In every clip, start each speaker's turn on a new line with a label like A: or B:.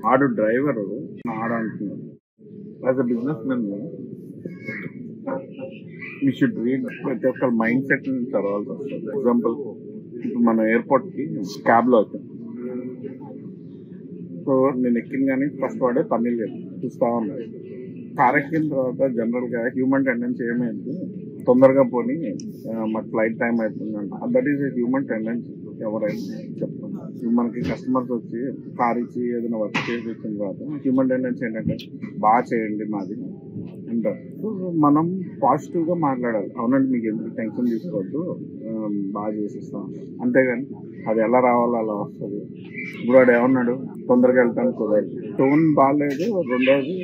A: ఆడు డ్రైవర్ ఆడు అంటున్నాడు as a business men me should read ప్రతి ఒక్క మైండ్ సెట్ చదవాల్సి వస్తుంది. ఎగ్జాంపుల్ ఇప్పుడు మన ఎయిర్పోర్ట్ కి క్యాబ్ లో వచ్చాం. సో నేను ఎక్కిన కానీ ఫస్ట్ వాడే తమిళ్ చూస్తా ఉన్నాడు. కార్ ఎక్కిన తర్వాత జనరల్ గా హ్యూమన్ టెండెన్సీ ఏమైంది, తొందరగా పోని మాకు ఫ్లైట్ టైం అవుతుందంట. That is a human tendency. ఎవరైనా చెప్తాం మనకి కస్టమర్స్ వచ్చి కార్ ఇచ్చి ఏదైనా వర్క్ చేసి వచ్చిన తర్వాత హ్యూమన్ టెండెన్సీ ఏంటంటే బాగా చేయండి మాది అంటారు. సో మనం పాజిటివ్ గా మాట్లాడాలి. అవునండి మీకు ఎందుకు టెన్షన్ తీసుకోవద్దు, బాగా చేసిస్తాం. అంతేగాని అది ఎలా రావాలో అలా వస్తుంది. ఇప్పుడు వాడు ఏమన్నాడు, తొందరగా వెళ్ళటానికి కుదరదు, టోన్ బాగాలేదు, రెండోది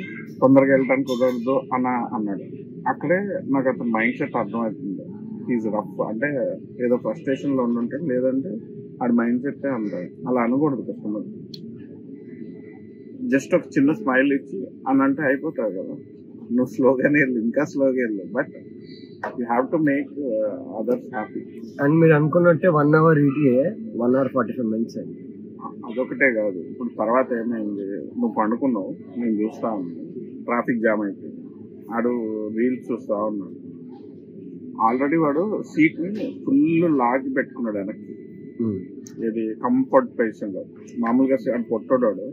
A: తొందరగా వెళ్ళటానికి కుదరదు అన్నాడు. అక్కడే నాకు అతని మైండ్ సెట్ అర్థమవుతుంది. ఈజ్ రఫ్ అంటే ఏదో ఫ్రస్ట్రేషన్ లో ఉండుంటాడు, లేదంటే ఆడి మైండ్ సెట్ అంటాడు. అలా అనకూడదు కస్టమర్. జస్ట్ ఒక చిన్న స్మైల్ ఇచ్చి అని అంటే అయిపోతుంది కదా. నువ్వు స్లోగానే వెళ్ళు, ఇంకా స్లోగా వెళ్ళు, but you have to make others happy.
B: And మీరు అనుకున్నట్టే 1 hour ETA 1 hour 45 minutes అయింది.
A: అదొకటే కాదు, ఇప్పుడు తర్వాత ఏమైంది, నువ్వు పండుకున్నావు, నేను చూస్తా ఉన్నాను, ట్రాఫిక్ జామ్ అయిపోయింది, ఆడు రీల్స్ చూస్తా ఉన్నాడు. ఆల్రెడీ వాడు సీట్ ని ఫుల్ లాగి పెట్టుకున్నాడు వెనక్కి. ఇది కంఫర్ట్ పొజిషన్ లో. మామూలుగా పొట్టోడాడు